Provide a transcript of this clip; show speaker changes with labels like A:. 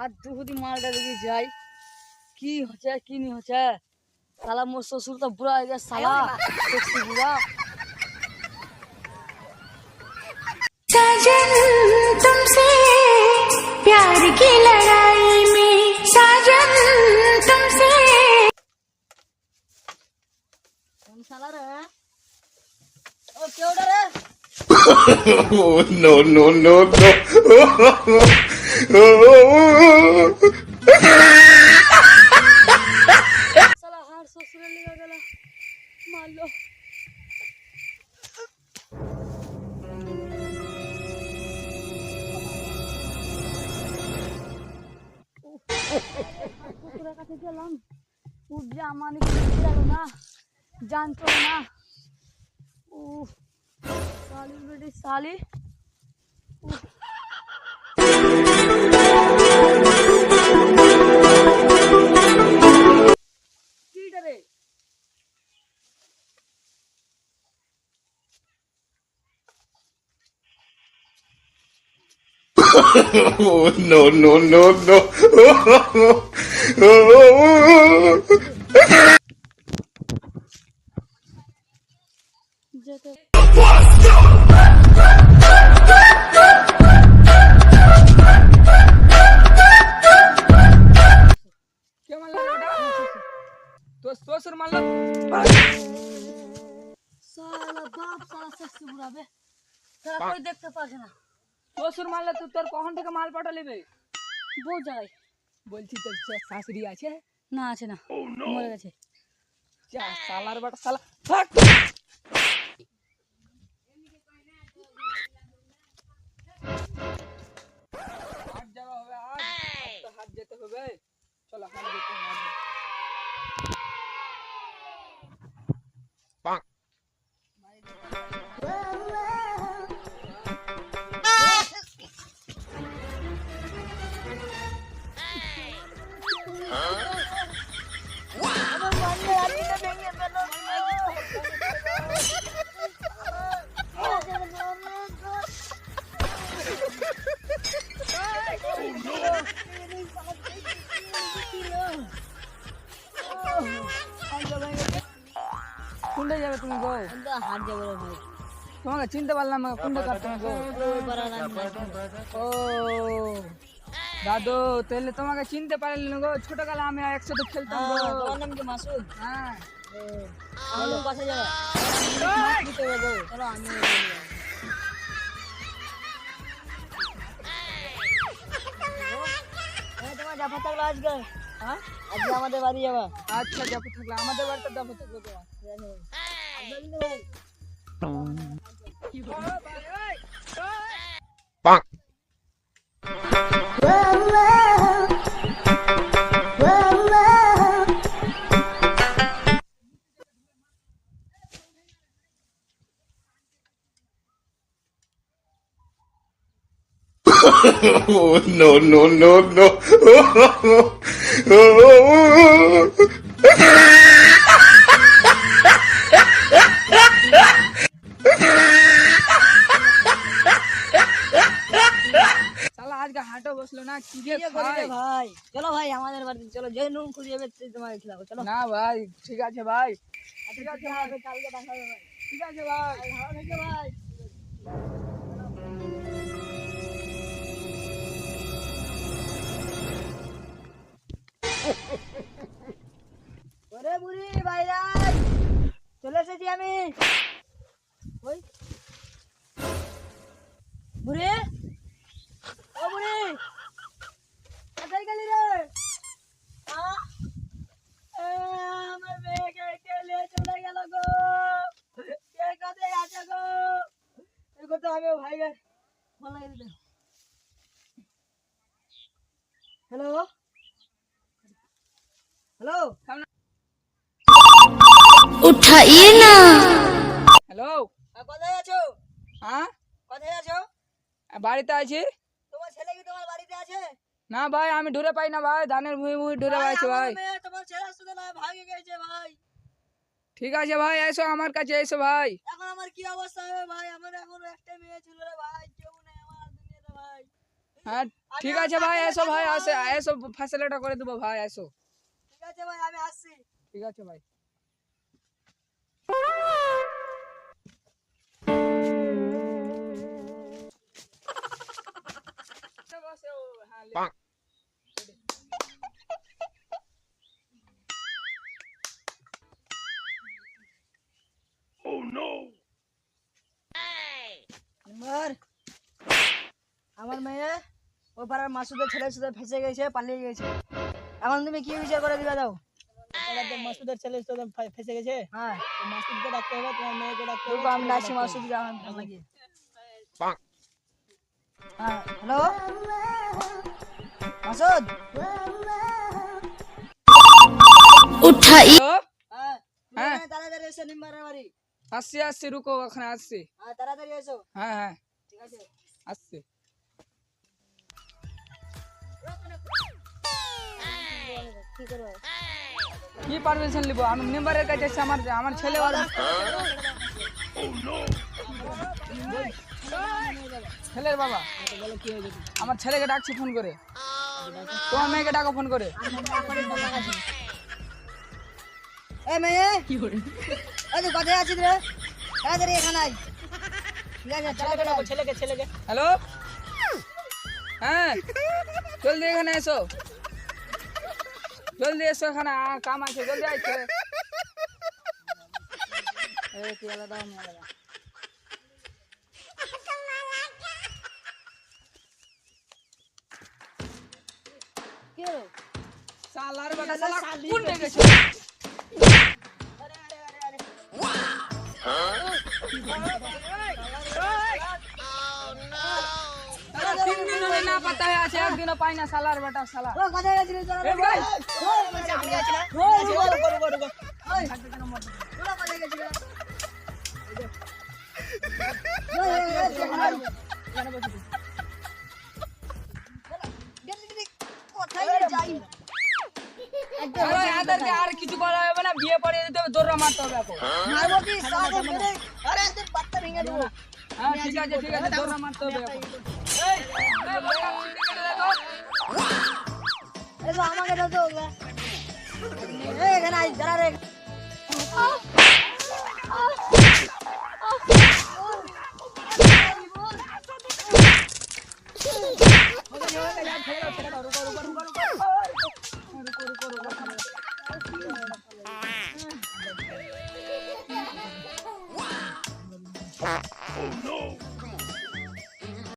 A: আর দুহুদি মালটা দেখি যাই কি হচ্ছে কি নি হচ্ছে। साला मोर ससुर तो बुरा है साला सेक्सी बुरा।
B: साजन तुमसे प्यार की लड़ाई में साजन तुमसे
A: कौन साला रे ओ क्यों रे
C: no, no, no, no.
A: साला हार ससुर लेगा गला मार लो। ससुर का गलाम उठ जा माने चलो ना जानतो ना साली बेटी साली रे
C: No, no, no, no.
A: जेते
D: क्या मान लो बेटा तो ससुर मान लो
A: साला बाप साला सेक्सी बुरा बे साला कोई देखते पाछे ना
D: ससुर मान लो तू তোর কখন থেকে মাল পাঠা নেবে
A: বহু জায়গায়
D: বলছি তোর শাশুড়ি আছে
A: না আছে না মরে গেছে
D: যা শালার বেটা শালা থাক হাত যাওয়া হবে আজ তো হাত যেতে হবে চলো হাত যেতে হবে কুন্ডে যাবে তুমি গো
A: হাট যাবো রে ভাই
D: তোমাকে চিনতে পারলাম না কুন্ডে কাটতে গো ও দাদু তাহলে তোমাকে চিনতে পারলি না গো ছোটকালে আমি একসাথে খেলতাম গো
A: তোমার নাম কি মাসুদ
D: হ্যাঁ
A: আমার কাছে যাবে চলো আমি তোমার জাফর থাকলো আজকে হ্যাঁ আজকে আমাদের বাড়ি যাবা
D: আচ্ছা যাবো থাকলে আমাদের বাড়িতে যাবো থাকলে
C: No, no, no, no.
D: শালা আজকে হাটও বসলো না কি যে
A: ভাই ভাই চলো ভাই আমাদের বাড়িতে চলো যে নুন খুঁজে যাবে তোমাকে খেলাবো চলো
D: না ভাই ঠিক আছে ভাই
A: ঠিক আছে ভাই কালকে দেখা হবে ভাই
D: ঠিক আছে ভাই
A: ভালো থেকো ভাই ওরে বুড়ি বাইরে চলে এসেছি আমি ওই বুড়ি ও বুড়ি কোথায় গেলি রে আমার মেয়েকে কেলে চলে গেল গো কে কোথায় আছে গো এই কথা আমি ভাইকে ফোন লাগিয়ে দিতে হ্যালো হ্যালো
B: उठाइए ना
D: হ্যালো
A: কোথায় আছো
D: হ্যাঁ
A: কোথায় আছো
D: বাড়িতে আছি
A: তোমার ছেলে কি তোমার বাড়িতে আছে
D: না ভাই আমি ঢুরে পাই না ভাই ধানের ভুঁই ভুঁই ঢুরে পাইছি ভাই
A: তোমার ছেলের সাথে না ভাগে গেছে ভাই
D: ঠিক আছে ভাই এসো আমার কাছে এসো ভাই
A: এখন আমার কি অবস্থা হবে ভাই আমার এখন একটা মেয়ে ছিল রে ভাই কেউ নেই আমার দুনিয়াতে ভাই
D: হ্যাঁ ঠিক আছে ভাই, এসো ভাই, এসো ফ্যাসিলিটি করে দেবো ভাই, এসো।
A: ঠিক আছে ভাই, আমি আসছি।
D: ঠিক আছে ভাই।
A: মেম্বার, আমার মেয়ে ও পাড়ার মাসুদের ছেলের সাথে ফেসে গেছে, পালিয়ে গেছে। এখন তুমি কি বিচার করে দিবা দাও?
E: মাসুদের ছেলে তো ফেসে গেছে,
A: হ্যাঁ,
E: তো মাসুদকে ডাকতে হবে, তোমার মেয়েকে ডাকতে হবে।
A: দুটো আমি ডাকছি মাসুদকে, আমার ভালো লাগে। হ্যাঁ, হ্যালো মাসুদ।
B: उठाइए
D: হ্যালো,
A: হ্যাঁ,
D: হ্যাঁ।
A: তাড়াতাড়ি এসো নিম্বারের বাড়ি।
D: আসছি, রুকো, ওখানে আসছি।
A: হ্যাঁ, তাড়াতাড়ি এসো।
D: হ্যাঁ হ্যাঁ,
A: ঠিক আছে।
D: আসছি। কি পারমিশন নিব? আমি মেম্বারের কাছে এসে আমার ছেলে আর ছেলের বাবা, আমার ছেলেকে ডাকছি ফোন করে, তোমার মেয়েকে ডাকো ফোন করে।
A: এই মেয়ে, এই তুই কোথায় আছিস রে? তাড়াতাড়ি এখানে আয়। ঠিক আছে, তাড়াতাড়ি আয়।
E: ছেলেকে
D: হ্যালো, হ্যাঁ, জলদি এখানে এসো, জলদি এসো, এখানে কাম আছে, জলদি আসছে।
A: এই তুই আলাদা, আমি আলাদা। কি হলো?
D: সালার বেটা, সালা কোন ডেকেছে? তিন দিন হলে না পাতা হয়ে আছে, একদিনও পাই না সালার বেটা, সালা।
A: ও কোথায় গেছিলিস তোরা?
D: এই ভাই,
A: আমি আছি না।
E: রুকো রুকো রুকো।
A: ওই, তোরা কোথায় গেছিলিস? এই, এখানে আয়। কোথায় যাই?
D: আরে এদেরকে আর কিছু করা হবে না, বিয়ে পড়িয়ে দিতে হবে, দৌড়া মারতে হবে এখন।
A: মারবো কি? সারাদিন মেরে, আরে এদের বাচ্চা ভেঙে দেবো।
D: হ্যাঁ ঠিক আছে, দৌড়া মারতে হবে এখন। এই, দেখো,
A: এসো, আমাকে দাও তো ওগুলা। এই, এখানে আয়, দাঁড়া রে।